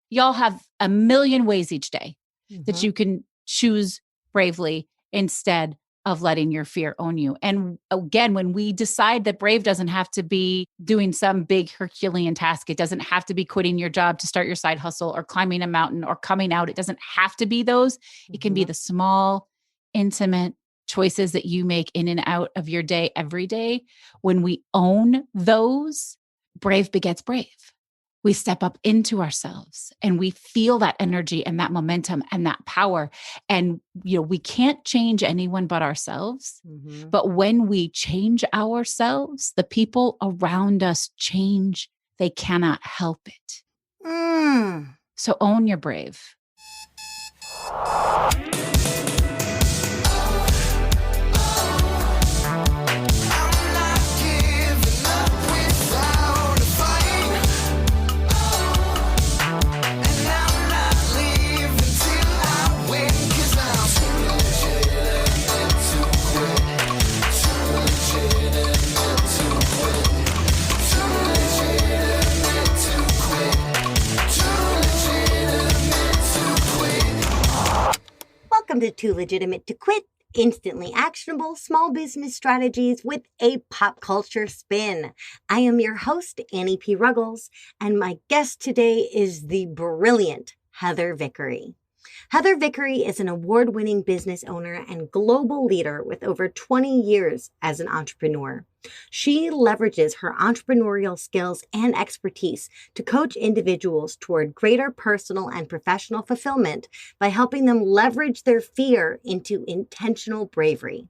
y'all have a million ways each day that you can choose bravely instead of letting your fear own you. And again, when we decide that brave doesn't have to be doing some big Herculean task, it doesn't have to be quitting your job to start your side hustle or climbing a mountain or coming out. It doesn't have to be those. It can be the small, intimate choices that you make in and out of your day every day. When we own those, brave begets brave. We step up into ourselves and we feel that energy and that momentum and that power. And, we can't change anyone but ourselves. But when we change ourselves, the people around us change. They cannot help it. So own your brave. Welcome to Too Legitimate to Quit, instantly actionable small business strategies with a pop culture spin. I am your host, Annie P. Ruggles, and my guest today is the brilliant Heather Vickery. Heather Vickery is an award-winning business owner and global leader with over 20 years as an entrepreneur. She leverages her entrepreneurial skills and expertise to coach individuals toward greater personal and professional fulfillment by helping them leverage their fear into intentional bravery.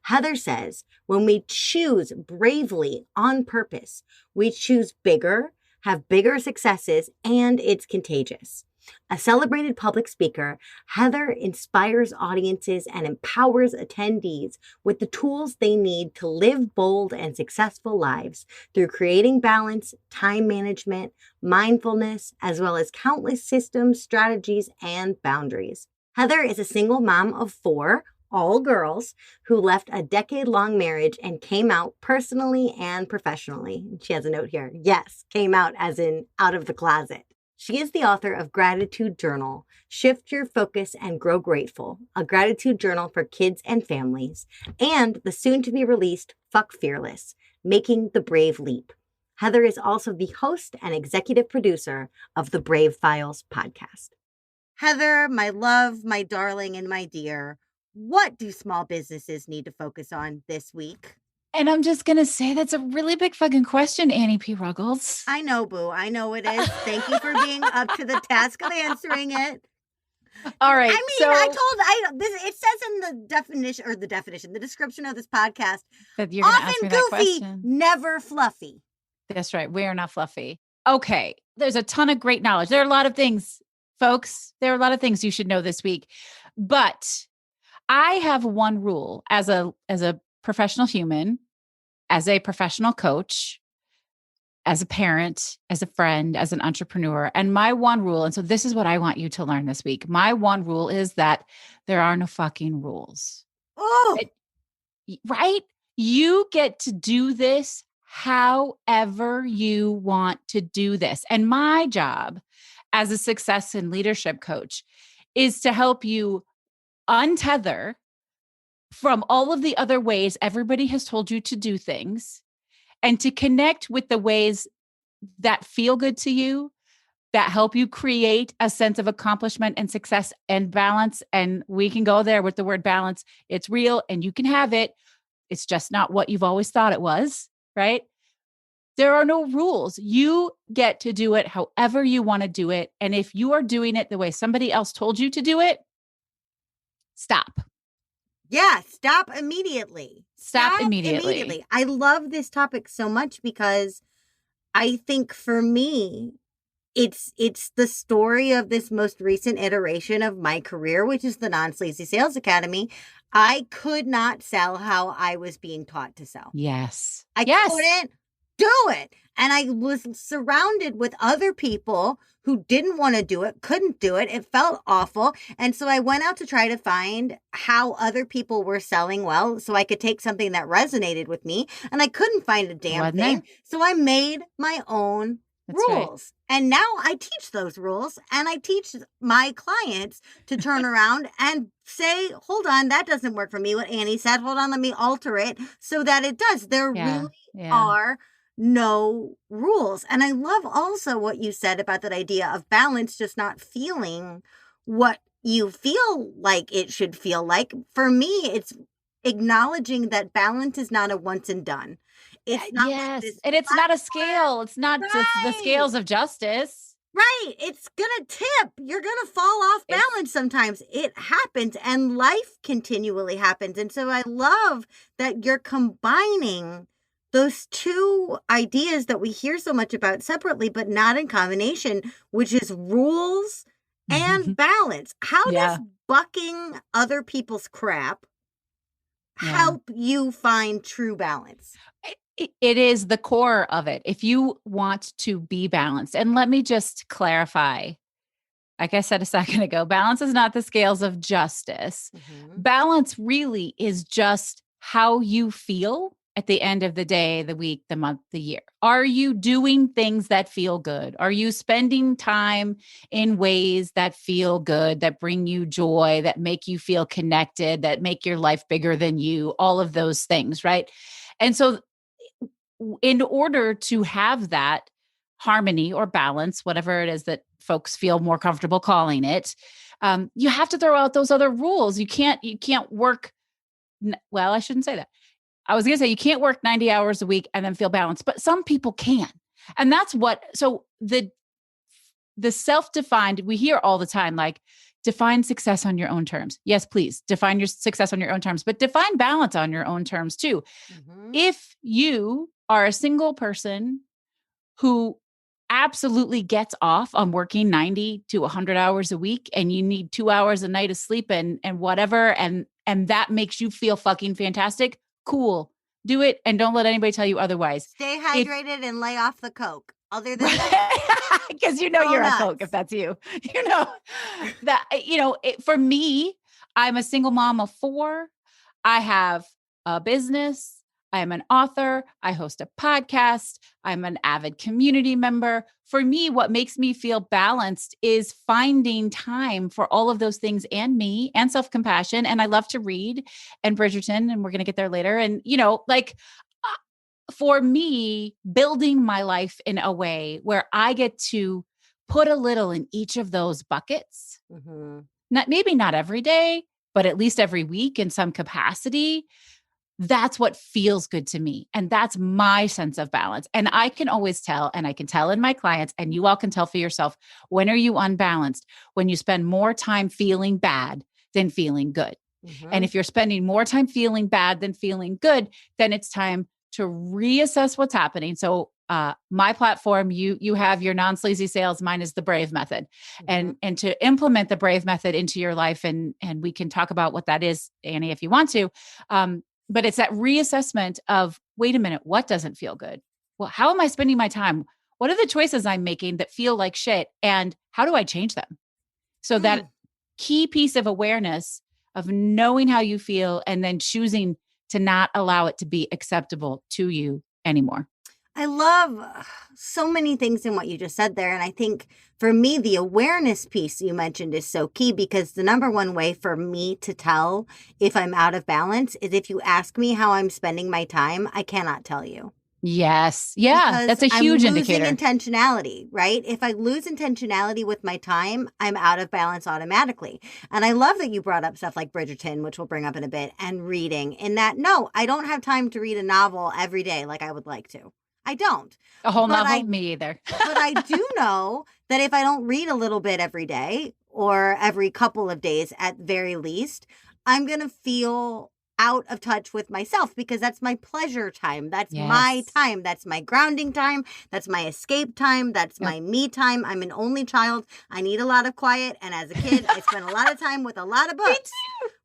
Heather says, when we choose bravely on purpose, we choose bigger, have bigger successes, and it's contagious. A celebrated public speaker, Heather inspires audiences and empowers attendees with the tools they need to live bold and successful lives through creating balance, time management, mindfulness, as well as countless systems, strategies, and boundaries. Heather is a single mom of 4, all girls, who left a decade-long marriage and came out personally and professionally. She has a note here. Yes, came out as in out of the closet. She is the author of Gratitude Journal, Shift Your Focus and Grow Grateful, a gratitude journal for kids and families, and the soon-to-be-released Fuck Fearless, Making the Brave Leap. Heather is also the host and executive producer of the Brave Files podcast. Heather, my love, my darling, and my dear, what do small businesses need to focus on this week? And I'm just going to say that's a really big fucking question, Annie P. Ruggles. I know, boo. I know it is. Thank you for being up to the task of answering it. All right. It says in the description of this podcast, that you're going to ask me that goofy, question. Never fluffy. That's right. We are not fluffy. Okay. There's a ton of great knowledge. There are a lot of things, folks. There are a lot of things you should know this week, but I have one rule as a professional human, as a professional coach, as a parent, as a friend, as an entrepreneur. And my one rule, and so this is what I want you to learn this week. My one rule is that there are no fucking rules. Oh, right? You get to do this however you want to do this. And my job as a success and leadership coach is to help you untether from all of the other ways everybody has told you to do things and to connect with the ways that feel good to you, that help you create a sense of accomplishment and success and balance. And we can go there with the word balance. It's real and you can have it. It's just not what you've always thought it was, right? There are no rules. You get to do it however you want to do it. And if you are doing it the way somebody else told you to do it, stop. Yeah, stop immediately. Stop immediately. I love this topic so much because I think for me, it's the story of this most recent iteration of my career, which is the Non-Sleazy Sales Academy. I could not sell how I was being taught to sell. Yes. I couldn't do it. And I was surrounded with other people who didn't want to do it, couldn't do it. It felt awful. And so I went out to try to find how other people were selling well so I could take something that resonated with me. And I couldn't find a damn thing. So I made my own That's right. rules. And now I teach those rules, and I teach my clients to turn around and say, hold on, that doesn't work for me. What Annie said, hold on, let me alter it so that it does. There really are no rules. And I love also what you said about that idea of balance, just not feeling what you feel like it should feel like. For me, it's acknowledging that balance is not a once and done. It's not like this, and it's not a scale. It's not just the scales of justice. Right. It's going to tip. You're going to fall off balance sometimes. It happens, and life continually happens. And so I love that you're combining those two ideas that we hear so much about separately, but not in combination, which is rules and balance. How does bucking other people's crap help you find true balance? It is the core of it. If you want to be balanced, and let me just clarify, like I said a second ago, balance is not the scales of justice. Balance really is just how you feel at the end of the day, the week, the month, the year. Are you doing things that feel good? Are you spending time in ways that feel good, that bring you joy, that make you feel connected, that make your life bigger than you? All of those things, right? And so in order to have that harmony or balance, whatever it is that folks feel more comfortable calling it, you have to throw out those other rules. You can't work. Well, I shouldn't say that. I was going to say you can't work 90 hours a week and then feel balanced, but some people can. And that's so the self-defined, we hear all the time, like, define success on your own terms. Yes, please define your success on your own terms, but define balance on your own terms too. If you are a single person who absolutely gets off on working 90 to 100 hours a week, and you need 2 hours a night of sleep and whatever, and that makes you feel fucking fantastic, cool. Do it, and don't let anybody tell you otherwise. Stay hydrated and lay off the Coke. Other than that, because you're on Coke if that's you. For me, I'm a single mom of 4. I have a business. I'm an author. I host a podcast. I'm an avid community member. For me, what makes me feel balanced is finding time for all of those things, and me, and self-compassion. And I love to read, and Bridgerton, and we're going to get there later. And, for me, building my life in a way where I get to put a little in each of those buckets, maybe not every day, but at least every week in some capacity. That's what feels good to me. And that's my sense of balance. And I can always tell, and I can tell in my clients, and you all can tell for yourself, when are you unbalanced? When you spend more time feeling bad than feeling good. And if you're spending more time feeling bad than feeling good, then it's time to reassess what's happening. So my platform, you have your non-sleazy sales, mine is the Brave method. And to implement the Brave method into your life, and we can talk about what that is, Annie, if you want to. But it's that reassessment of, wait a minute, what doesn't feel good? Well, how am I spending my time? What are the choices I'm making that feel like shit? And how do I change them? So that key piece of awareness of knowing how you feel, and then choosing to not allow it to be acceptable to you anymore. I love so many things in what you just said there. And I think for me, the awareness piece you mentioned is so key, because the number one way for me to tell if I'm out of balance is if you ask me how I'm spending my time, I cannot tell you. Yes. Yeah. That's a huge indicator. I'm losing intentionality, right? If I lose intentionality with my time, I'm out of balance automatically. And I love that you brought up stuff like Bridgerton, which we'll bring up in a bit, and reading. In that, no, I don't have time to read a novel every day like I would like to. I don't. A whole novel? Me either. But I do know that if I don't read a little bit every day, or every couple of days at very least, I'm going to feel out of touch with myself, because that's my pleasure time. That's my time. That's my grounding time. That's my escape time. That's my me time. I'm an only child. I need a lot of quiet. And as a kid, I spent a lot of time with a lot of books.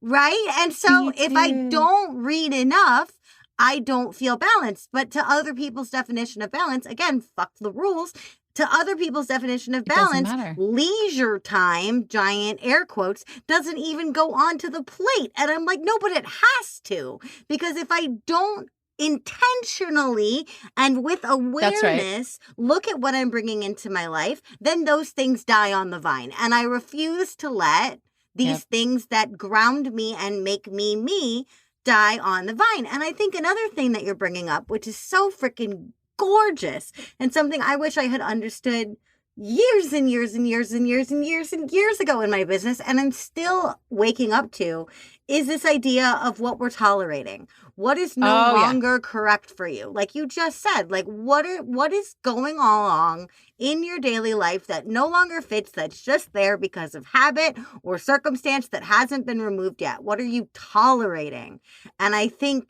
Right? And so if I don't read enough, I don't feel balanced. But to other people's definition of balance, again, fuck the rules. To other people's definition of balance, leisure time, giant air quotes, doesn't even go onto the plate. And I'm like, no, but it has to. Because if I don't intentionally and with That's right. awareness, look at what I'm bringing into my life, then those things die on the vine. And I refuse to let these things that ground me and make me me die on the vine. And I think another thing that you're bringing up, which is so freaking gorgeous and something I wish I had understood years and years and years and years and years and years ago in my business, and I'm still waking up to, is this idea of what we're tolerating. What is no longer correct for you? Like you just said, like what is going along in your daily life that no longer fits, that's just there because of habit or circumstance that hasn't been removed yet? What are you tolerating? And I think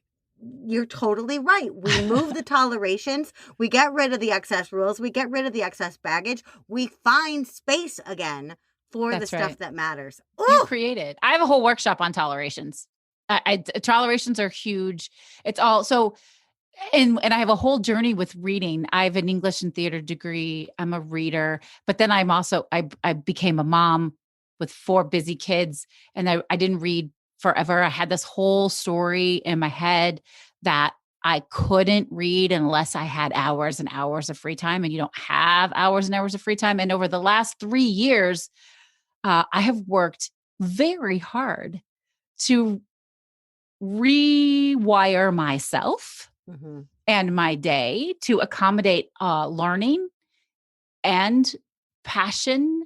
you're totally right. We move the tolerations. We get rid of the excess rules. We get rid of the excess baggage. We find space again for the stuff that matters. You created. I have a whole workshop on tolerations. Tolerations are huge. It's all so, and I have a whole journey with reading. I have an English and theater degree. I'm a reader, but then I'm also, I became a mom with 4 busy kids, and I didn't read forever. I had this whole story in my head that I couldn't read unless I had hours and hours of free time, and you don't have hours and hours of free time. And over the last 3 years, I have worked very hard to rewire myself and my day to accommodate learning and passion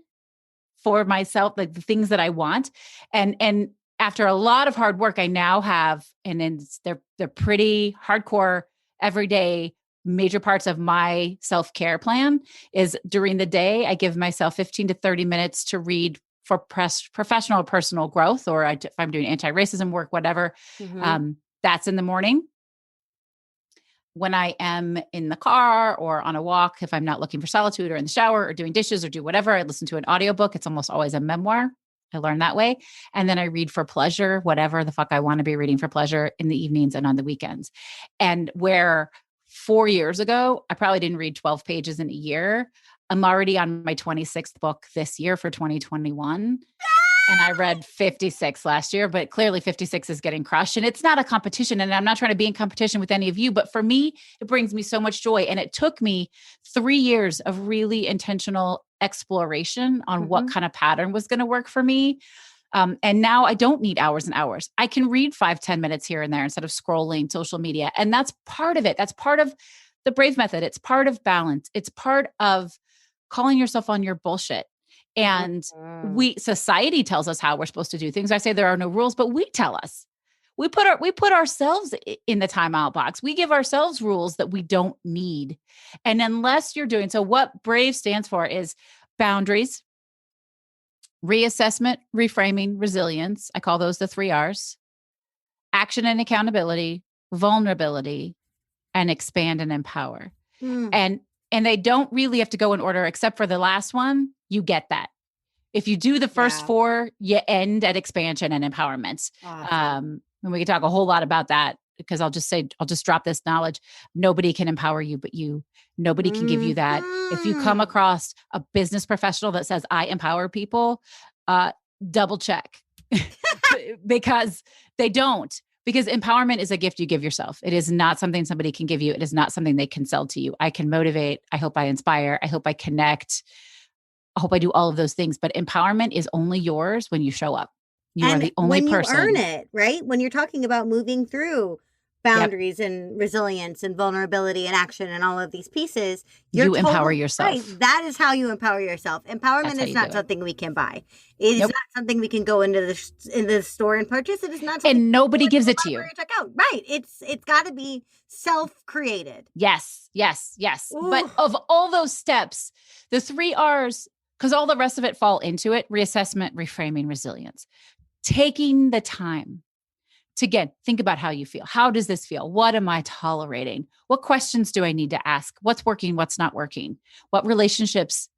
for myself, like the things that I want. And after a lot of hard work, I now have, and then they're pretty hardcore everyday major parts of my self-care plan is during the day, I give myself 15 to 30 minutes to read for professional or personal growth, or if I'm doing anti-racism work, whatever, that's in the morning. When I am in the car or on a walk, if I'm not looking for solitude or in the shower or doing dishes or do whatever, I listen to an audiobook. It's almost always a memoir. I learned that way. And then I read for pleasure, whatever the fuck I want to be reading for pleasure in the evenings and on the weekends. And where 4 years ago, I probably didn't read 12 pages in a year. I'm already on my 26th book this year for 2021. And I read 56 last year, but clearly 56 is getting crushed. And it's not a competition. And I'm not trying to be in competition with any of you, but for me, it brings me so much joy. And it took me 3 years of really intentional exploration on what kind of pattern was going to work for me. And now I don't need hours and hours. I can read 5-10 minutes here and there instead of scrolling social media. And that's part of it. That's part of the Brave method. It's part of balance. It's part of calling yourself on your bullshit. And society tells us how we're supposed to do things. I say there are no rules, but we tell us. We put ourselves in the timeout box. We give ourselves rules that we don't need. And unless you're doing, so what Brave stands for is boundaries, reassessment, reframing, resilience. I call those the 3 R's. Action and accountability, vulnerability, and expand and empower. And they don't really have to go in order, except for the last one. You get that. If you do the first 4, you end at expansion and empowerment. Awesome. And we can talk a whole lot about that, because I'll just drop this knowledge. Nobody can empower you but you. Nobody can give you that. If you come across a business professional that says, I empower people, double check because they don't. Because empowerment is a gift you give yourself. It is not something somebody can give you. It is not something they can sell to you. I can motivate. I hope I inspire. I hope I connect. I hope I do all of those things. But empowerment is only yours when you show up. You are the only person. When you earn it, right? When you're talking about moving through boundaries and resilience and vulnerability and action and all of these pieces, you empower yourself. Right. That is how you empower yourself. Empowerment is not something we can buy. It is not something we can go into the store and purchase. It is not something, and nobody gives it to you. Check out. Right. It's got to be self-created. Yes. Ooh. But of all those steps, the 3 R's, because all the rest of it fall into it: reassessment, reframing, resilience. Taking the time to, again, think about how you feel. How does this feel? What am I tolerating? What questions do I need to ask? What's working? What's not working? What relationships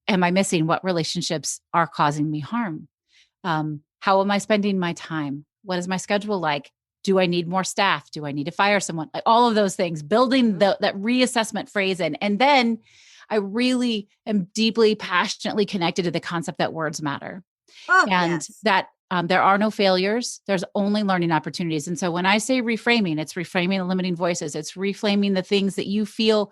am I missing? What relationships are causing me harm? How am I spending my time? What is my schedule like? Do I need more staff? Do I need to fire someone? Like all of those things, building that reassessment phrase in. And then I really am deeply, passionately connected to the concept that words matter. That There are no failures. There's only learning opportunities. And so when I say reframing, it's reframing the limiting voices. It's reframing the things that you feel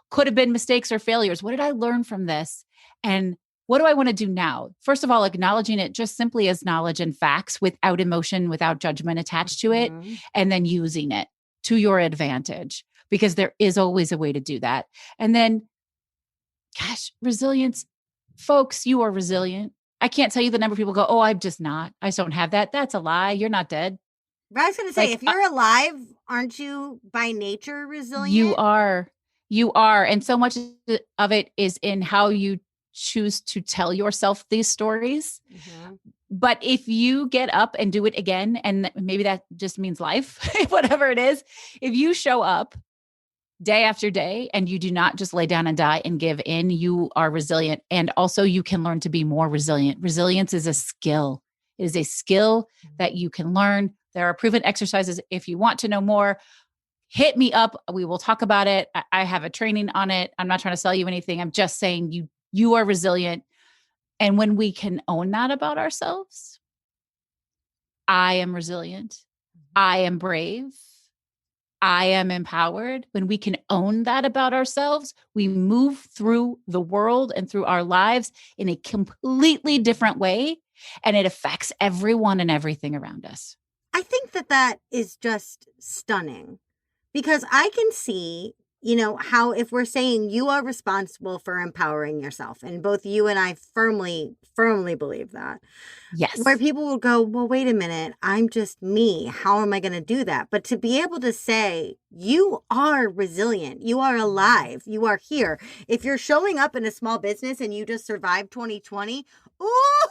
could have been mistakes or failures. What did I learn from this? And what do I want to do now? First of all, acknowledging it just simply as knowledge and facts without emotion, without judgment attached to it, and then using it to your advantage, because there is always a way to do that. And then, gosh, resilience, folks, you are resilient. I can't tell you the number of people go, oh, I'm just not. I just don't have that. That's a lie. You're not dead. But I was going to say, if you're alive, aren't you by nature resilient? You are. You are. And so much of it is in how you choose to tell yourself these stories. But if you get up and do it again, and maybe that just means life, whatever it is, if you show up day after day and you do not just lay down and die and give in, you are resilient. And also you can learn to be more resilient. Resilience is a skill. It is a skill that you can learn. There are proven exercises. If you want to know more, hit me up. We will talk about it. I have a training on it. I'm not trying to sell you anything. I'm just saying you are resilient. And when we can own that about ourselves, I am resilient. I am brave. I am empowered. When we can own that about ourselves, we move through the world and through our lives in a completely different way. And it affects everyone and everything around us. I think that is just stunning, because I can see, how if we're saying you are responsible for empowering yourself, and both you and I firmly believe that. Yes. Where people will go, well, wait a minute, I'm just me. How am I going to do that? But to be able to say, you are resilient, you are alive, you are here. If you're showing up in a small business and you just survived 2020, ooh,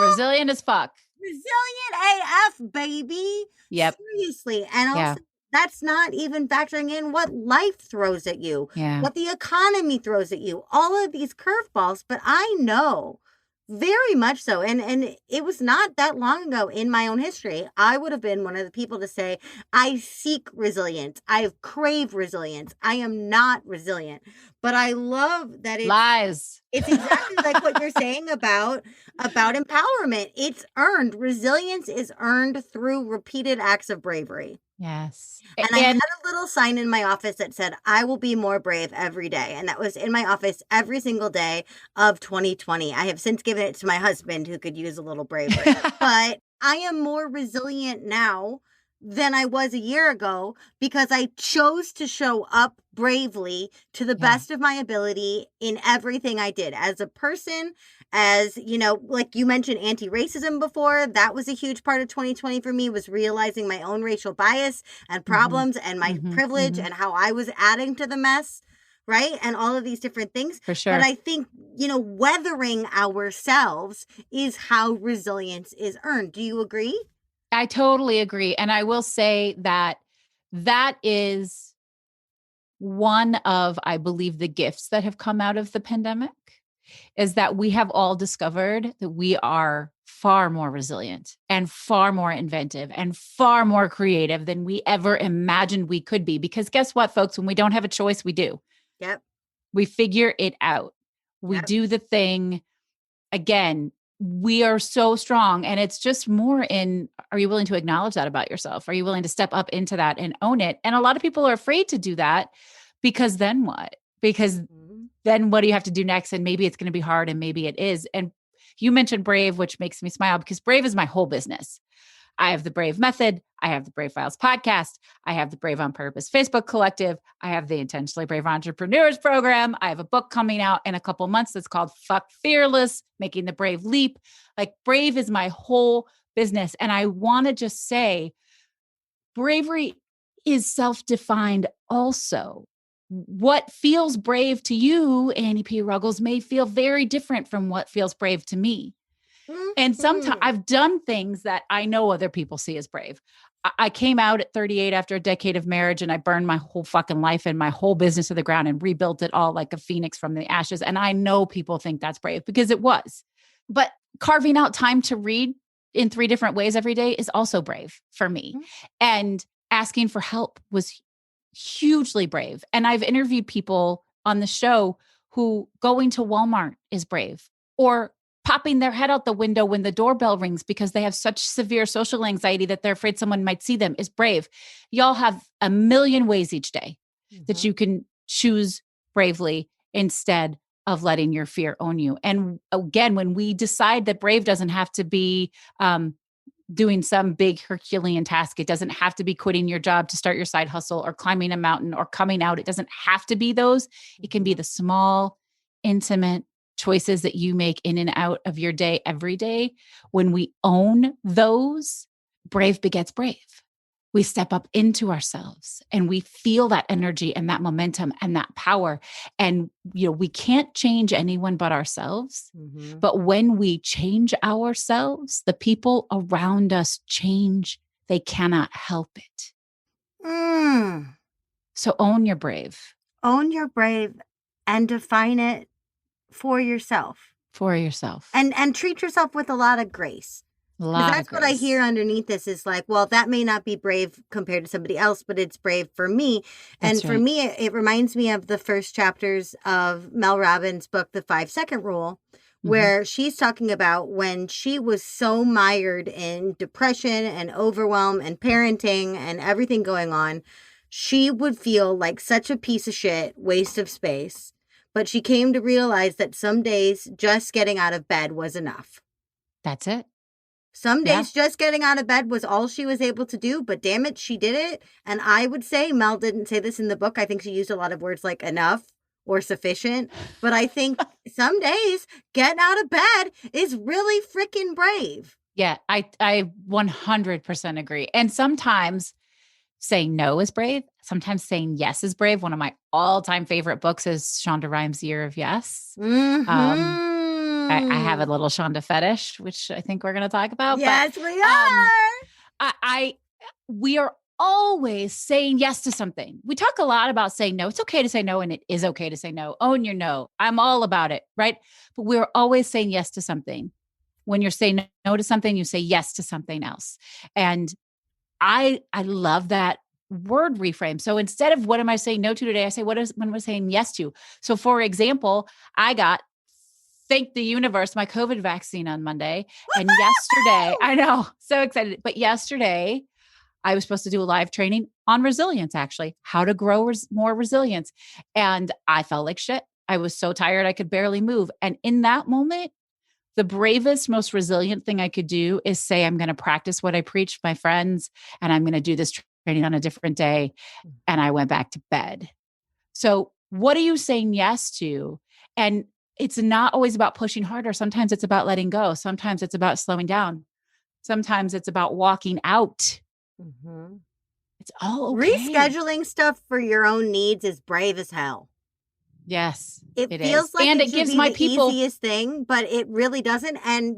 resilient as fuck. Resilient AF, baby. Yep. Seriously. And also, that's not even factoring in what life throws at you, what the economy throws at you, all of these curveballs. But I know very much so. And it was not that long ago in my own history, I would have been one of the people to say, I seek resilience. I crave resilience. I am not resilient. But I love that it's lies. It's exactly like what you're saying about empowerment. It's earned. Resilience is earned through repeated acts of bravery. Yes. And I had a little sign in my office that said, I will be more brave every day. And that was in my office every single day of 2020. I have since given it to my husband, who could use a little bravery. But I am more resilient now than I was a year ago, because I chose to show up bravely to the best of my ability in everything I did as a person. As like you mentioned anti-racism before, that was a huge part of 2020 for me, was realizing my own racial bias and problems and my privilege and how I was adding to the mess. Right. And all of these different things. For sure. But I think, weathering ourselves is how resilience is earned. Do you agree? I totally agree. And I will say that is one of, I believe, the gifts that have come out of the pandemic, is that we have all discovered that we are far more resilient and far more inventive and far more creative than we ever imagined we could be. Because guess what, folks? When we don't have a choice, we do. Yep. We figure it out. We do the thing. Again, we are so strong. And it's just more in, are you willing to acknowledge that about yourself? Are you willing to step up into that and own it? And a lot of people are afraid to do that, because then what? Because then what do you have to do next? And maybe it's going to be hard, and maybe it is. And you mentioned Brave, which makes me smile, because Brave is my whole business. I have the Brave Method. I have the Brave Files podcast. I have the Brave on Purpose Facebook collective. I have the Intentionally Brave Entrepreneurs program. I have a book coming out in a couple months that's called Fuck Fearless, Making the Brave Leap. Like, Brave is my whole business. And I want to just say, bravery is self-defined also. What feels brave to you, Annie P. Ruggles, may feel very different from what feels brave to me. And sometimes I've done things that I know other people see as brave. I came out at 38 after a decade of marriage, and I burned my whole fucking life and my whole business to the ground and rebuilt it all like a phoenix from the ashes. And I know people think that's brave, because it was. But carving out time to read in 3 different ways every day is also brave for me. And asking for help was hugely brave. And I've interviewed people on the show who going to Walmart is brave, or popping their head out the window when the doorbell rings because they have such severe social anxiety that they're afraid someone might see them is brave. Y'all have a million ways each day that you can choose bravely instead of letting your fear own you. And again, when we decide that brave doesn't have to be doing some big Herculean task, it doesn't have to be quitting your job to start your side hustle or climbing a mountain or coming out. It doesn't have to be those. It can be the small, intimate choices that you make in and out of your day every day. When we own those, brave begets brave. We step up into ourselves and we feel that energy and that momentum and that power. And, we can't change anyone but ourselves. But when we change ourselves, the people around us change. They cannot help it. So own your brave. Own your brave and define it for yourself. And treat yourself with a lot of grace. That's what I hear underneath this is like, well, that may not be brave compared to somebody else, but it's brave for me. And for me, it reminds me of the first chapters of Mel Robbins' book, The 5-Second Rule, where she's talking about when she was so mired in depression and overwhelm and parenting and everything going on, she would feel like such a piece of shit, waste of space. But she came to realize that some days just getting out of bed was enough. That's it. Some days just getting out of bed was all she was able to do, but damn it, she did it. And I would say, Mel didn't say this in the book. I think she used a lot of words like enough or sufficient. But I think some days getting out of bed is really freaking brave. Yeah, I 100% agree. And sometimes saying no is brave. Sometimes saying yes is brave. One of my all-time favorite books is Shonda Rimes' Year of Yes. I have a little Shonda fetish, which I think we're going to talk about. Yes, but, we are. We are always saying yes to something. We talk a lot about saying no. It's okay to say no, and it is okay to say no. Own your no. I'm all about it, right? But we're always saying yes to something. When you're saying no to something, you say yes to something else. And I love that word reframe. So instead of what am I saying no to today, I say, what am I saying yes to? So for example, I got, thank the universe, my COVID vaccine on Monday. And yesterday, I know, so excited. But yesterday, I was supposed to do a live training on resilience, actually, how to grow more resilience. And I felt like shit. I was so tired, I could barely move. And in that moment, the bravest, most resilient thing I could do is say, I'm going to practice what I preach to my friends, and I'm going to do this training on a different day. And I went back to bed. So what are you saying yes to? And it's not always about pushing harder. Sometimes it's about letting go. Sometimes it's about slowing down. Sometimes it's about walking out. It's all okay. Rescheduling stuff for your own needs is brave as hell. Yes, it feels is. like and it gives be my the people easiest thing, but it really doesn't. And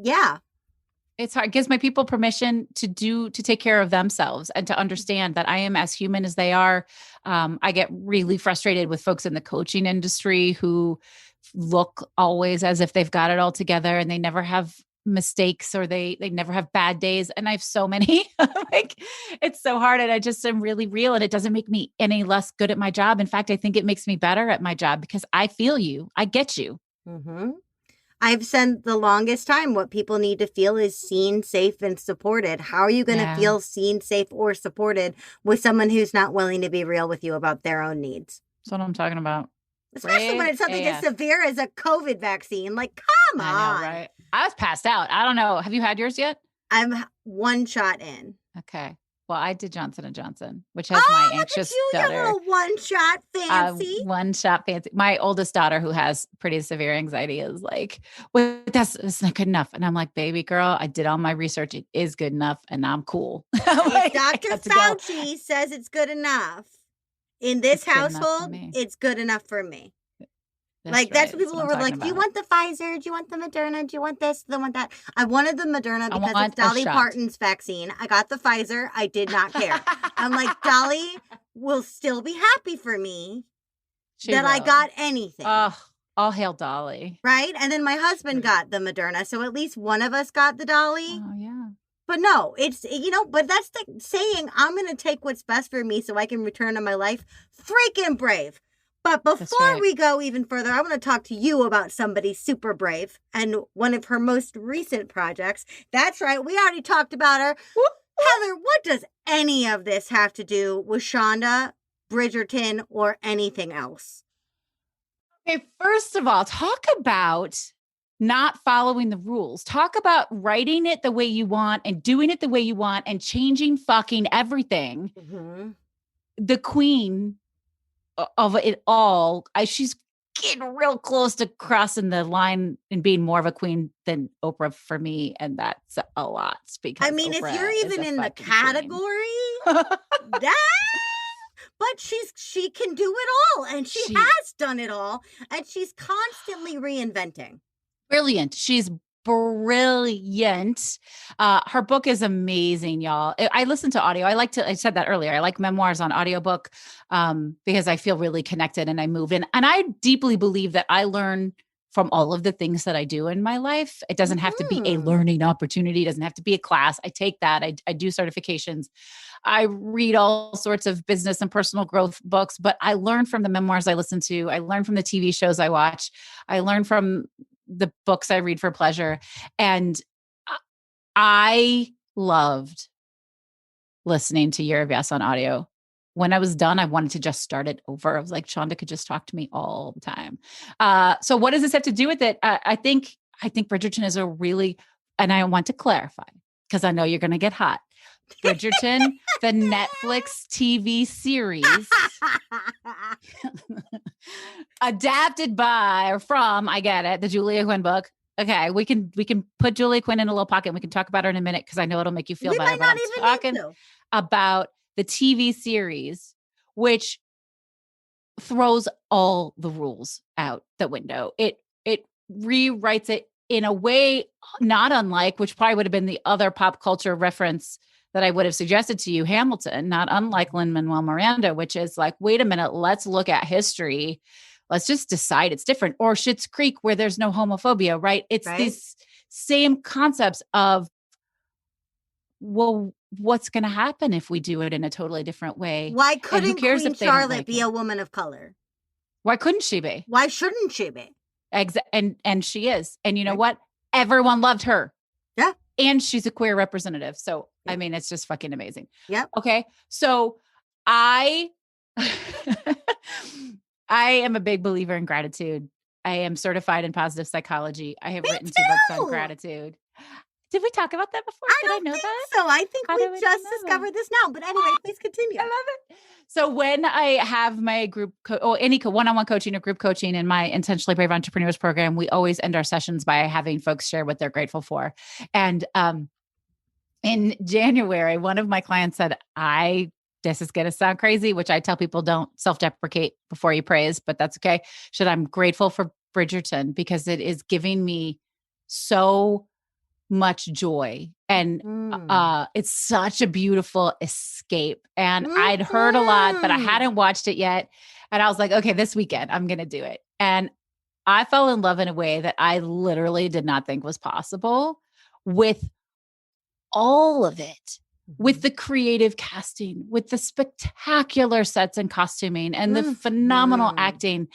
it's hard. It gives my people permission to take care of themselves and to understand that I am as human as they are. I get really frustrated with folks in the coaching industry who look always as if they've got it all together and they never have mistakes or they never have bad days. And I have so many, like it's so hard. And I just am really real, and it doesn't make me any less good at my job. In fact, I think it makes me better at my job because I feel you. I get you. I've said the longest time, what people need to feel is seen, safe, and supported. How are you going to feel seen, safe, or supported with someone who's not willing to be real with you about their own needs? That's what I'm talking about. Especially when it's something as severe as a COVID vaccine. Like, come on. I know, right? I was passed out. I don't know. Have you had yours yet? I'm one shot in. Okay. Well, I did Johnson & Johnson, which has my anxious daughter. You're a little one-shot fancy. One-shot fancy. My oldest daughter, who has pretty severe anxiety, is like, well, that's not good enough. And I'm like, baby girl, I did all my research. It is good enough, and I'm cool. Like, Dr. Fauci says it's good enough. In this household, it's good enough for me. That's what people were like, do you want the Pfizer? Do you want the Moderna? Do you want this? Do you want that? I wanted the Moderna because it's Dolly Parton's vaccine. I got the Pfizer. I did not care. I'm like, Dolly will still be happy for me I got anything. Oh, all hail Dolly. Right? And then my husband got the Moderna. So at least one of us got the Dolly. Oh, yeah. But no, it's, but that's the saying, I'm going to take what's best for me so I can return to my life. Freaking brave. But That's before right. we go even further, I want to talk to you about somebody super brave and one of her most recent projects. That's right. We already talked about her. Whoop. Heather, what does any of this have to do with Shonda, Bridgerton, or anything else? Okay, first of all, talk about not following the rules. Talk about writing it the way you want and doing it the way you want and changing fucking everything. Mm-hmm. The queen of it all, she's getting real close to crossing the line and being more of a queen than Oprah for me. And that's a lot I because mean, if you're Oprah is even a in the fucking queen. category, that but she can do it all, and she She has done it all, and she's constantly reinventing. brilliant. She's brilliant. Her book is amazing, y'all. I listen to audio. I said that earlier. I like memoirs on audiobook because I feel really connected and I move in. And I deeply believe that I learn from all of the things that I do in my life. It doesn't have to be a Mm-hmm. learning opportunity. It doesn't have to be a class. I take that. I do certifications. I read all sorts of business and personal growth books, but I learn from the memoirs I listen to. I learn from the TV shows I watch. I learn from the books I read for pleasure. And I loved listening to Year of Yes on audio. When I was done, I wanted to just start it over. I was like, Shonda could just talk to me all the time. So what does this have to do with it? I think Bridgerton is a really, and I want to clarify because I know you're going to get hot. Bridgerton, the Netflix TV series, adapted by or from, I get it, the Julia Quinn book. Okay, we can put Julia Quinn in a little pocket and we can talk about her in a minute because I know it'll make you feel We better. might But not I'm even talking need to. about the TV series, which throws all the rules out the window. It rewrites it in a way not unlike, which probably would have been the other pop culture reference that I would have suggested to you, Hamilton, not unlike Lin-Manuel Miranda, which is like, wait a minute, let's look at history. Let's just decide it's different. Or Schitt's Creek, where there's no homophobia, right? It's Right? these same concepts of, well, what's going to happen if we do it in a totally different way? Why And who couldn't cares Queen if they don't Charlotte like be it? a woman of color? Why couldn't she be? Why shouldn't she be? And she is. And you know Right? what? Everyone loved her. Yeah. And she's a queer representative. So, Yeah. I mean, it's just fucking amazing. Yep. Okay. So I I am a big believer in gratitude. I am certified in positive psychology. I have Me written 2 books on too. gratitude. Did we talk about that before? I Did I don't know think that? so. I think How we did we not just know that? discovered this now. But anyway, please continue. I love it. So when I have my group any one-on-one coaching or group coaching in my Intentionally Brave Entrepreneurs program, we always end our sessions by having folks share what they're grateful for. And in January, one of my clients said, this is going to sound crazy, which I tell people don't self-deprecate before you praise, but that's okay. I'm grateful for Bridgerton because it is giving me so much joy and it's such a beautiful escape. And I'd heard a lot, but I hadn't watched it yet. And I was like, okay, this weekend I'm going to do it. And I fell in love in a way that I literally did not think was possible with all of it, with the creative casting, with the spectacular sets and costuming and the phenomenal acting.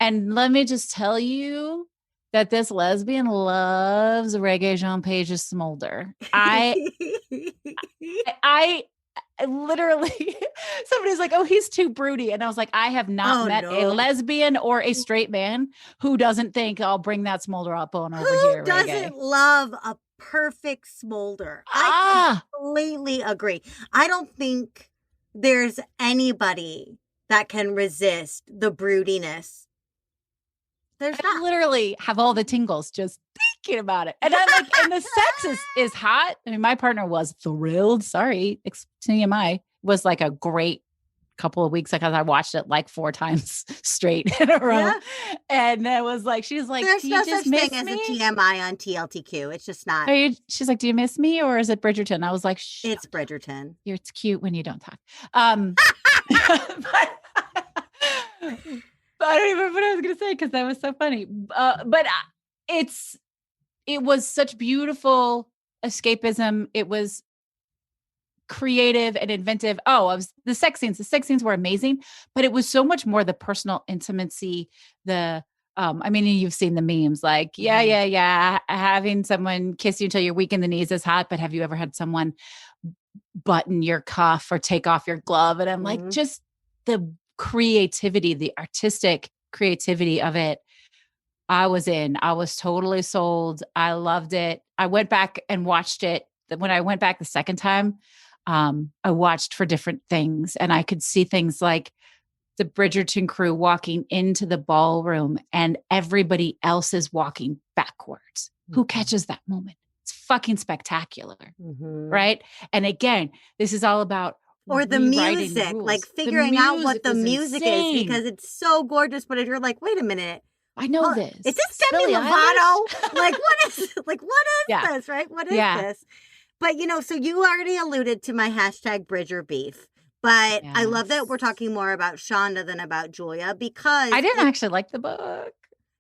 And let me just tell you that this lesbian loves Reggae Jean Page's smolder. I literally, somebody's like, oh, he's too broody. And I was like, I have not met a lesbian or a straight man who doesn't think I'll bring that smolder up on over here. Who doesn't love a perfect smolder? I completely agree. I don't think there's anybody that can resist the broodiness. I literally have all the tingles just thinking about it. And I'm like, and the sex is hot. I mean, my partner was thrilled. Sorry, TMI was like a great couple of weeks because I watched it like 4 times straight in a row. Yeah. And it was like, she's like, there's no such thing as me? a TMI on TLTQ. It's just not. She's like, do you miss me or is it Bridgerton? I was like, it's Bridgerton. It's cute when you don't talk. But I don't even remember what I was going to say because that was so funny. But it was such beautiful escapism. It was creative and inventive. Oh, I was the sex scenes. The sex scenes were amazing, but it was so much more the personal intimacy, the I mean, you've seen the memes like, yeah. Having someone kiss you until you're weak in the knees is hot, but have you ever had someone button your cuff or take off your glove? And I'm like, just the creativity, the artistic creativity of it. I was totally sold. I loved it. I went back and watched it. When I went back the second time, I watched for different things, and I could see things like the Bridgerton crew walking into the ballroom and everybody else is walking backwards. Who catches that moment? It's fucking spectacular. Right. And again, this is all about or the music, like figuring out what the music is, because it's so gorgeous. But if you're like, wait a minute, I know this. Is this Demi Lovato? Like, what is this, right? What is this? But, so you already alluded to my hashtag Bridger beef. But I love that we're talking more about Shonda than about Julia, because I didn't actually like the book.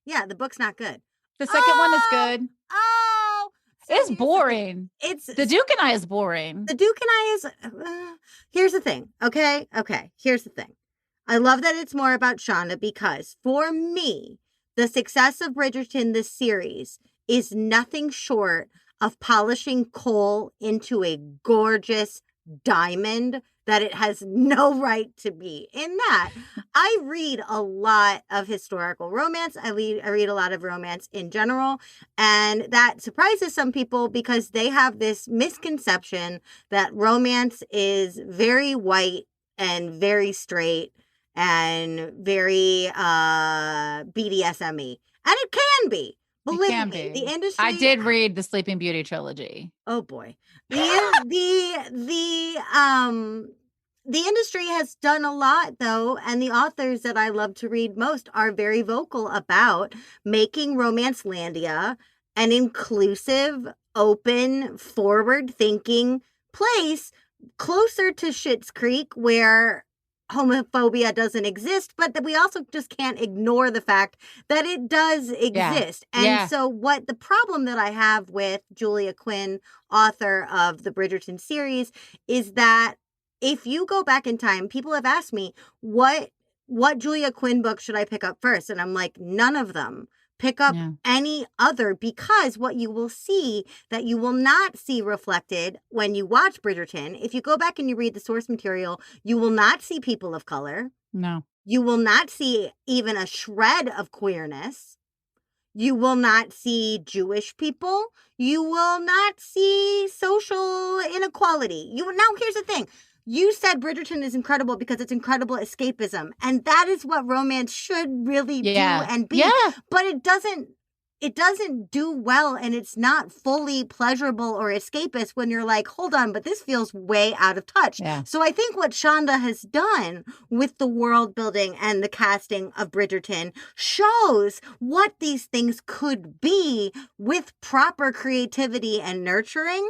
Yeah, the book's not good. The second one is good. Oh, so it's boring. The Duke and I is boring. The Duke and I is. Here's the thing. Okay. Here's the thing. I love that it's more about Shonda, because for me, the success of Bridgerton, this series, is nothing short of polishing coal into a gorgeous diamond that it has no right to be. In that, I read a lot of historical romance. I read a lot of romance in general. And that surprises some people, because they have this misconception that romance is very white and very straight and very BDSM-y. And it can be. Believe me, the industry. I did read the Sleeping Beauty trilogy. Oh boy. The industry has done a lot, though, and the authors that I love to read most are very vocal about making Romancelandia an inclusive, open, forward-thinking place closer to Schitt's Creek, where homophobia doesn't exist, but that we also just can't ignore the fact that it does exist. And so what the problem that I have with Julia Quinn, author of the Bridgerton series, is that if you go back in time, people have asked me, what Julia Quinn book should I pick up first? And I'm like, none of them. Pick up any other, because what you will see that you will not see reflected when you watch Bridgerton, if you go back and you read the source material, you will not see people of color. No. You will not see even a shred of queerness. You will not see Jewish people. You will not see social inequality. Now, here's the thing. You said Bridgerton is incredible because it's incredible escapism. And that is what romance should really do and be. Yeah. But it doesn't do well, and it's not fully pleasurable or escapist when you're like, hold on, but this feels way out of touch. Yeah. So I think what Shonda has done with the world building and the casting of Bridgerton shows what these things could be with proper creativity and nurturing.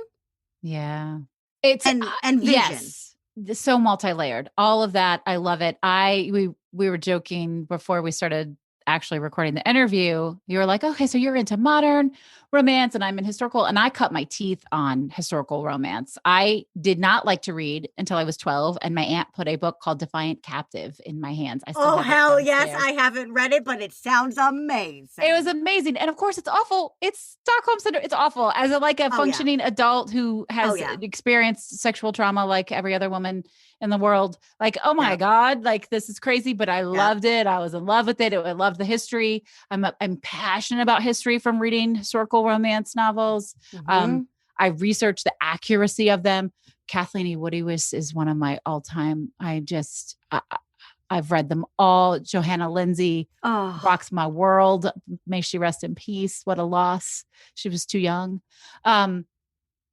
Yeah. And vision. Yes. So multi-layered, all of that. I love it. We were joking before we started actually recording the interview. You were like, okay, so you're into modern romance and I'm in historical, and I cut my teeth on historical romance. I did not like to read until I was 12, and my aunt put a book called Defiant Captive in my hands. Hell yes. I haven't read it, but it sounds amazing. It was amazing. And of course it's awful. It's Stockholm Syndrome. It's awful. As a functioning adult who has experienced sexual trauma like every other woman in the world. Like, oh my God, like this is crazy, but I loved it. I was in love with it. I loved the history. I'm passionate about history from reading historical romance novels. I researched the accuracy of them. Kathleen E. Woody is one of my all-time. I've read them all. Johanna Lindsay rocks my world. May she rest in peace. What a loss. She was too young.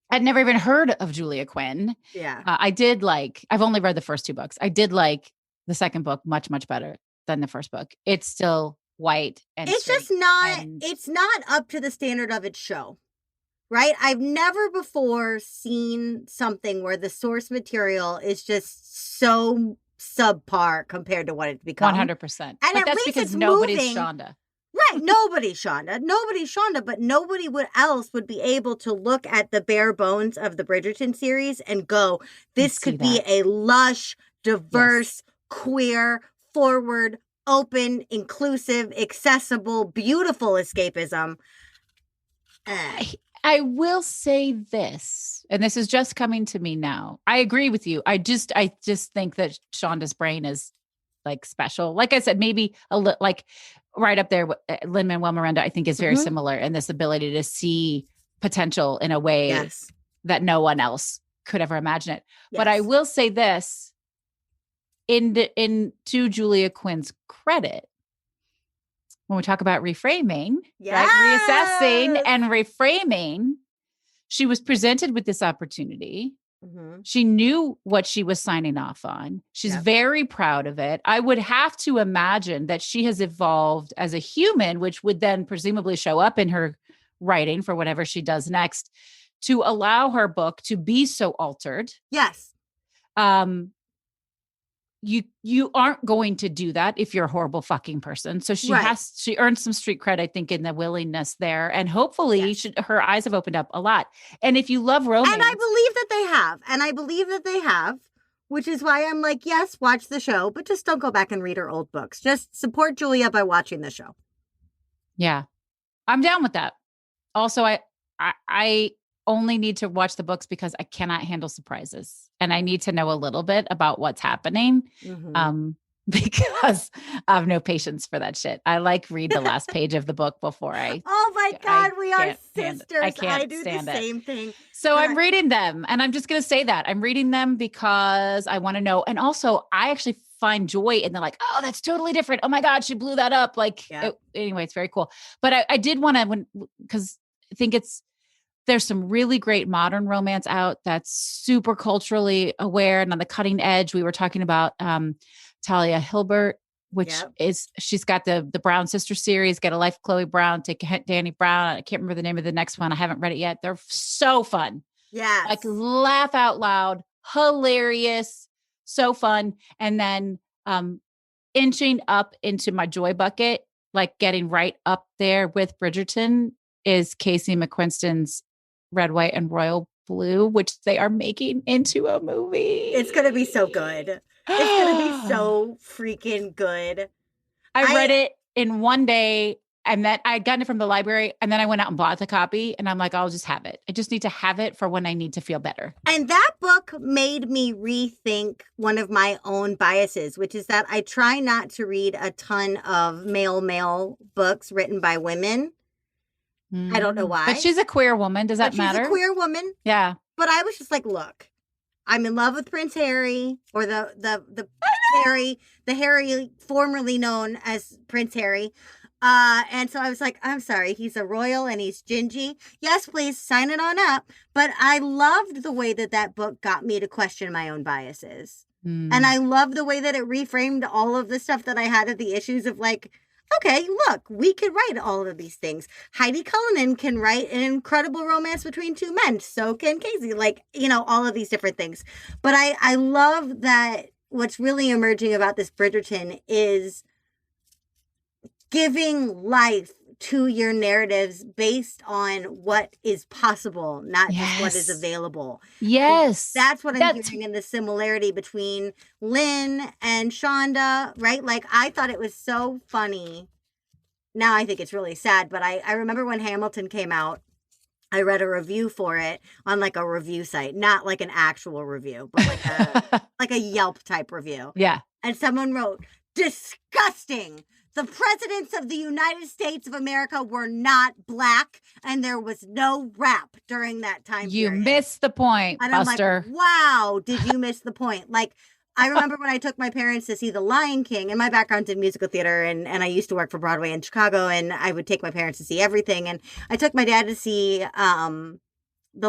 I'd never even heard of Julia Quinn. Yeah. I've only read the first two books. I did like the second book much, much better than the first book. It's still white and it's just not, it's not up to the standard of its show, right? I've never before seen something where the source material is just so subpar compared to what it's become. 100%. But that's because nobody's Shonda. Right. Nobody, Shonda, but nobody else would be able to look at the bare bones of the Bridgerton series and go, this could be a lush, diverse, queer, forward, open, inclusive, accessible, beautiful escapism. I will say this, and this is just coming to me now. I agree with you. I just think that Shonda's brain is like special. Like I said, maybe like right up there with Lin-Manuel Miranda, I think is very similar in this ability to see potential in a way that no one else could ever imagine it. Yes. But I will say this to Julia Quinn's credit, when we talk about reframing, right? Reassessing and reframing, she was presented with this opportunity. Mm-hmm. She knew what she was signing off on. She's very proud of it. I would have to imagine that she has evolved as a human, which would then presumably show up in her writing for whatever she does next, to allow her book to be so altered. Yes. You aren't going to do that if you're a horrible fucking person. So she earned some street cred, I think, in the willingness there. And hopefully her eyes have opened up a lot. And if you love romance. And I believe that they have. Which is why I'm like, yes, watch the show, but just don't go back and read her old books. Just support Julia by watching the show. Yeah. I'm down with that. Also, I only need to watch the books because I cannot handle surprises. And I need to know a little bit about what's happening. Because I have no patience for that shit. I read the last page of the book before I. Oh my God, we are sisters. I do the same thing. So I'm reading them, and I'm just going to say that I'm reading them because I want to know. And also I actually find joy in the oh, that's totally different. Oh my God, she blew that up. Anyway, it's very cool. But I did want to, because I think there's some really great modern romance out that's super culturally aware and on the cutting edge. We were talking about Talia Hilbert, which she's got the Brown Sister series, Get a Life, Chloe Brown, Take a Hint, Danny Brown. I can't remember the name of the next one. I haven't read it yet. They're so fun. Yeah. Laugh out loud, hilarious, so fun. And then inching up into my joy bucket, getting right up there with Bridgerton, is Casey McQuiston's Red, White, and Royal Blue, which they are making into a movie. It's going to be so good. It's going to be so freaking good. I read it in one day, and then I'd gotten it from the library, and then I went out and bought the copy, and I'm like, I'll just have it. I just need to have it for when I need to feel better. And that book made me rethink one of my own biases, which is that I try not to read a ton of male books written by women. I don't know why. But she's a queer woman. Does that matter? She's a queer woman. Yeah. But I was just like, look, I'm in love with Prince Harry, or the Harry formerly known as Prince Harry. And so I was like, I'm sorry, he's a royal and he's gingy. Yes, please sign it on up. But I loved the way that book got me to question my own biases. And I love the way that it reframed all of the stuff that I had of the issues of okay, look, we could write all of these things. Heidi Cullinan can write an incredible romance between two men. So can Casey. All of these different things. But I love that what's really emerging about this Bridgerton is giving life to your narratives based on what is possible, not just what is available. Yes. That's what I'm hearing in the similarity between Lynn and Shonda, right? I thought it was so funny. Now I think it's really sad, but I remember when Hamilton came out, I read a review for it on a review site, not an actual review, but a Yelp type review. Yeah. And someone wrote, disgusting. The presidents of the United States of America were not Black, and there was no rap during that time You period. missed the point, and Buster. I'm like, wow, did you miss the point? I remember when I took my parents to see The Lion King, and my background's in musical theater, and I used to work for Broadway in Chicago, and I would take my parents to see everything. And I took my dad to see The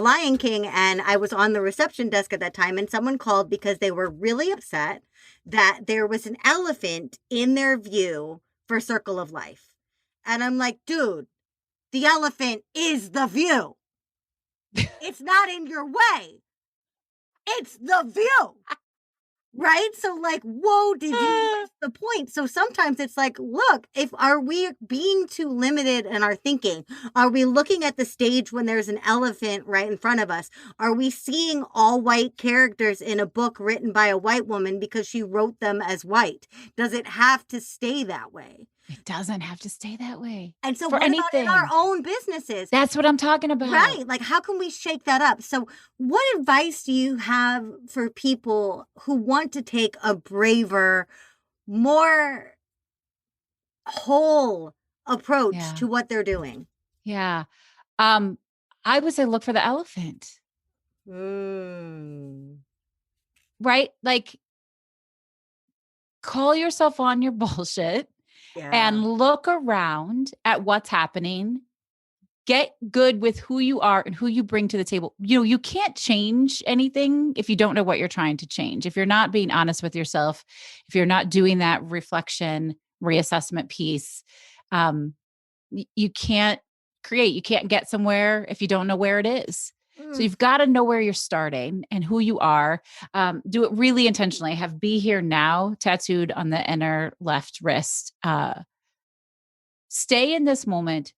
Lion King, and I was on the reception desk at that time, and someone called because they were really upset that there was an elephant in their view for Circle of Life. And I'm like, dude, the elephant is the view. It's not in your way. It's the view. Right? So like, whoa, did you miss the point? So sometimes it's like, look, are we being too limited in our thinking? Are we looking at the stage when there's an elephant right in front of us? Are we seeing all white characters in a book written by a white woman because she wrote them as white? Does it have to stay that way? It doesn't have to stay that way. And so for what anything. about in our own businesses? That's what I'm talking about. Right. Like, how can we shake that up? So what advice do you have for people who want to take a braver, more whole approach to what they're doing? Yeah. I would say look for the elephant. Right? Like, call yourself on your bullshit and look around at what's happening. Get good with who you are and who you bring to the table. You can't change anything if you don't know what you're trying to change. If you're not being honest with yourself, if you're not doing that reflection, reassessment piece, you can't create. You can't get somewhere if you don't know where it is. So you've got to know where you're starting and who you are. Do it really intentionally. I have "Be Here Now" tattooed on the inner left wrist. Stay in this moment,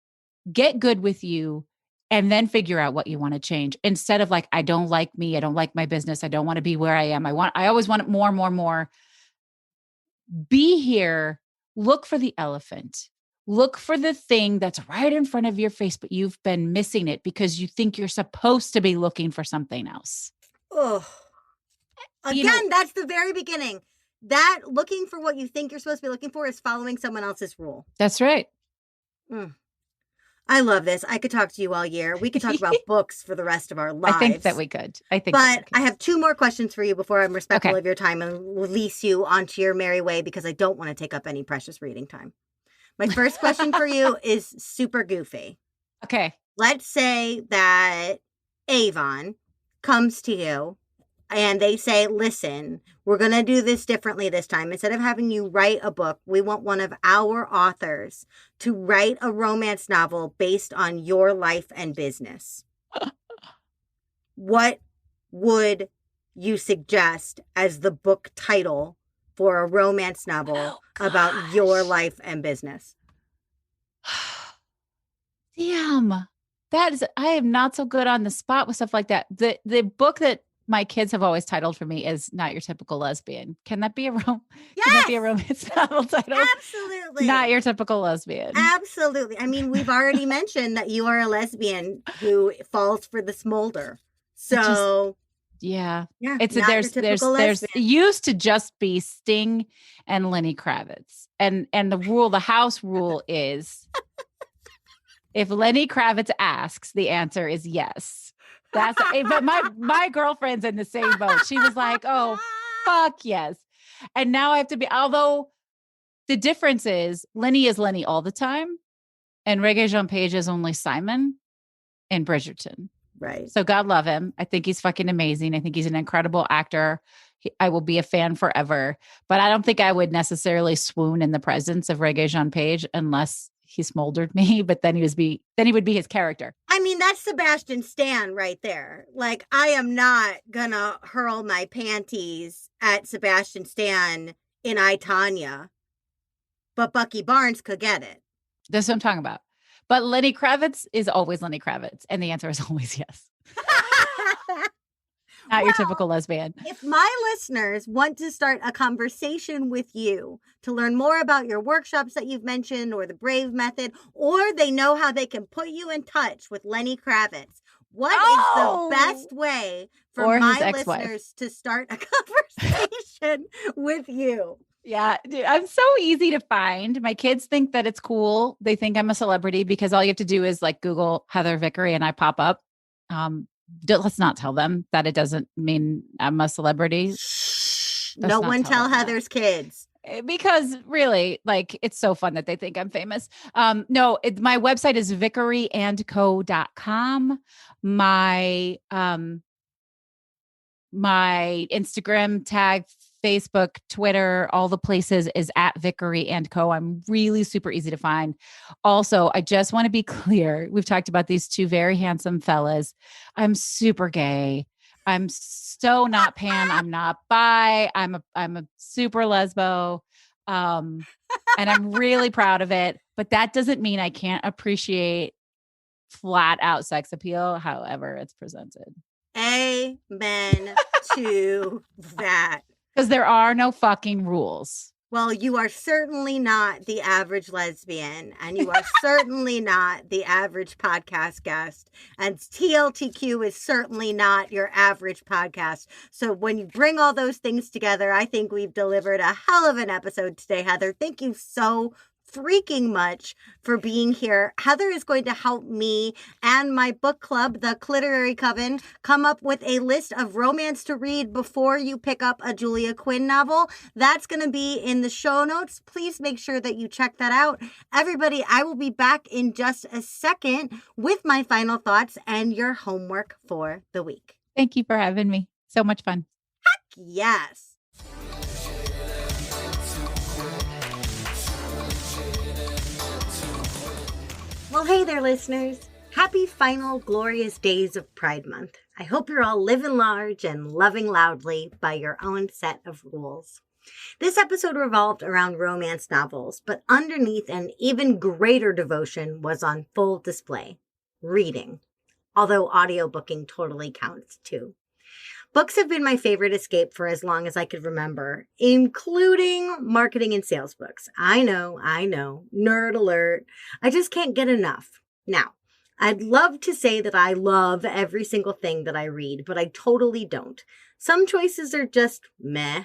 get good with you, and then figure out what you want to change. Instead of like, I don't like me. I don't like my business. I don't want to be where I am. I always want it more, more, more. Be here. Look for the elephant. Look for the thing that's right in front of your face, but you've been missing it because you think you're supposed to be looking for something else. Oh, again, that's the very beginning. That looking for what you think you're supposed to be looking for is following someone else's rule. That's right. I love this. I could talk to you all year. We could talk about books for the rest of our lives. I think that we could. But I have two more questions for you before I'm respectful of your time and release you onto your merry way because I don't want to take up any precious reading time. My first question for you is super goofy. Okay. Let's say that Avon comes to you and they say, listen, we're going to do this differently this time. Instead of having you write a book, we want one of our authors to write a romance novel based on your life and business. What would you suggest as the book title for a romance novel about your life and business? Damn. I am not so good on the spot with stuff like that. The book that my kids have always titled for me is Not Your Typical Lesbian. Can that be a romance novel title? Absolutely. Not Your Typical Lesbian. Absolutely. I mean, we've already mentioned that you are a lesbian who falls for the smolder. So there's used to just be Sting and Lenny Kravitz. And the house rule is if Lenny Kravitz asks, the answer is yes. But my girlfriend's in the same boat. She was like, oh, fuck yes. And now I have to be, although the difference is Lenny is Lenny all the time. And Reggae Jean Page is only Simon in Bridgerton. Right. So God love him. I think he's fucking amazing. I think he's an incredible actor. I will be a fan forever. But I don't think I would necessarily swoon in the presence of Reggae Jean Page unless he smoldered me. But then he would be his character. I mean, that's Sebastian Stan right there. Like, I am not gonna hurl my panties at Sebastian Stan in I, Tonya. But Bucky Barnes could get it. That's what I'm talking about. But Lenny Kravitz is always Lenny Kravitz. And the answer is always yes. Not your typical lesbian. If my listeners want to start a conversation with you to learn more about your workshops that you've mentioned or the Brave Method, or they know how they can put you in touch with Lenny Kravitz, what is the best way for my listeners to start a conversation with you? Yeah, dude, I'm so easy to find. My kids think that it's cool. They think I'm a celebrity because all you have to do is like Google Heather Vickery and I pop up. Let's not tell them that it doesn't mean I'm a celebrity. No one tell Heather's kids. Because really, like, it's so fun that they think I'm famous. No, my website is vickeryandco.com. My Instagram tag, Facebook, Twitter, all the places is at Vickery and Co. I'm really super easy to find. Also, I just want to be clear. We've talked about these two very handsome fellas. I'm super gay. I'm so not pan. I'm not bi. I'm a super lesbo. And I'm really proud of it. But that doesn't mean I can't appreciate flat out sex appeal, however it's presented. Amen to that. Because there are no fucking rules. Well, you are certainly not the average lesbian, and you are certainly not the average podcast guest, and TLTQ is certainly not your average podcast. So when you bring all those things together, I think we've delivered a hell of an episode today, Heather. Thank you so freaking much for being here. Heather is going to help me and my book club, the Cliterary Coven, come up with a list of romance to read before you pick up a Julia Quinn novel. That's going to be in the show notes. Please make sure that you check that out. Everybody, I will be back in just a second with my final thoughts and your homework for the week. Thank you for having me. So much fun. Heck yes. Well, hey there, listeners. Happy final glorious days of Pride Month. I hope you're all living large and loving loudly by your own set of rules. This episode revolved around romance novels, but underneath an even greater devotion was on full display. Reading. Although audiobooking totally counts too. Books have been my favorite escape for as long as I could remember, including marketing and sales books. I know, nerd alert. I just can't get enough. Now, I'd love to say that I love every single thing that I read, but I totally don't. Some choices are just meh,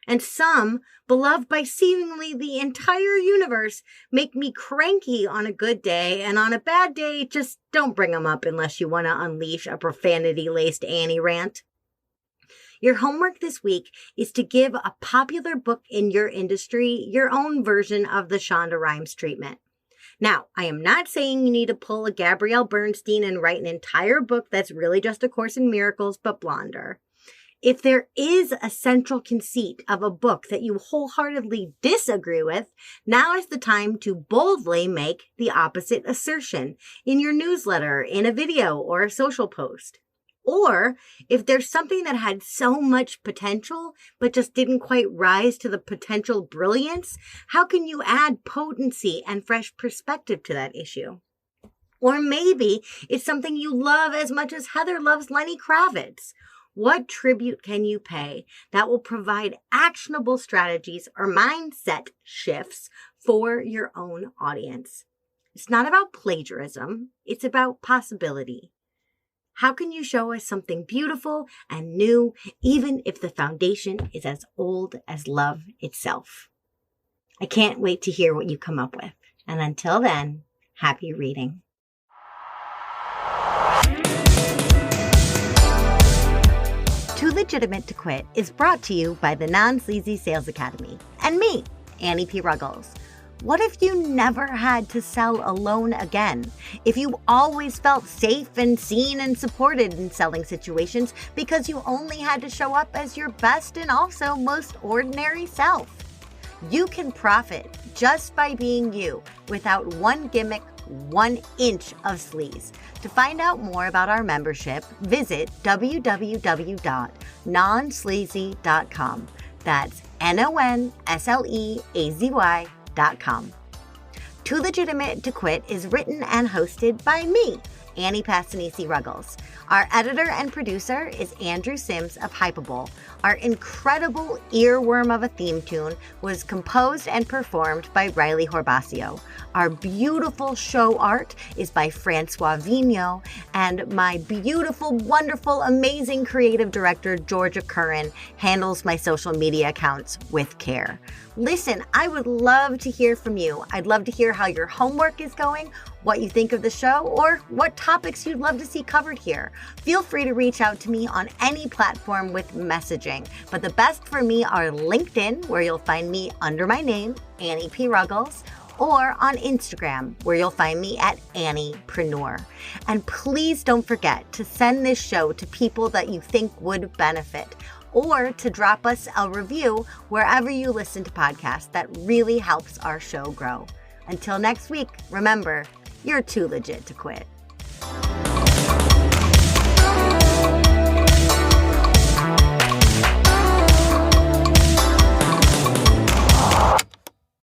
and some, beloved by seemingly the entire universe, make me cranky on a good day, and on a bad day, just don't bring them up unless you want to unleash a profanity-laced Annie rant. Your homework this week is to give a popular book in your industry your own version of the Shonda Rimes treatment. Now, I am not saying you need to pull a Gabrielle Bernstein and write an entire book that's really just A Course in Miracles, but blonder. If there is a central conceit of a book that you wholeheartedly disagree with, now is the time to boldly make the opposite assertion in your newsletter, in a video, or a social post. Or if there's something that had so much potential, but just didn't quite rise to the potential brilliance, how can you add potency and fresh perspective to that issue? Or maybe it's something you love as much as Heather loves Lenny Kravitz. What tribute can you pay that will provide actionable strategies or mindset shifts for your own audience? It's not about plagiarism. It's about possibility. How can you show us something beautiful and new, even if the foundation is as old as love itself? I can't wait to hear what you come up with. And until then, happy reading. Too Legitimate to Quit is brought to you by the Non-Sleazy Sales Academy and me, Annie P. Ruggles. What if you never had to sell alone again? If you always felt safe and seen and supported in selling situations because you only had to show up as your best and also most ordinary self? You can profit just by being you without one gimmick, 1 inch of sleaze. To find out more about our membership, visit www.nonsleazy.com. That's NONSLEAZY.com. Too Legitimate to Quit is written and hosted by me, Annie Passanisi Ruggles. Our editor and producer is Andrew Sims of Hypable. Our incredible earworm of a theme tune was composed and performed by Riley Horbasio. Our beautiful show art is by Francois Vigneault, and my beautiful, wonderful, amazing creative director, Georgia Curran, handles my social media accounts with care. Listen, I would love to hear from you. I'd love to hear how your homework is going, what you think of the show, or what topics you'd love to see covered here. Feel free to reach out to me on any platform with messaging, but the best for me are LinkedIn, where you'll find me under my name, Annie P. Ruggles, or on Instagram, where you'll find me at Anniepreneur. And please don't forget to send this show to people that you think would benefit, or to drop us a review wherever you listen to podcasts. That really helps our show grow. Until next week, remember, you're too legit to quit.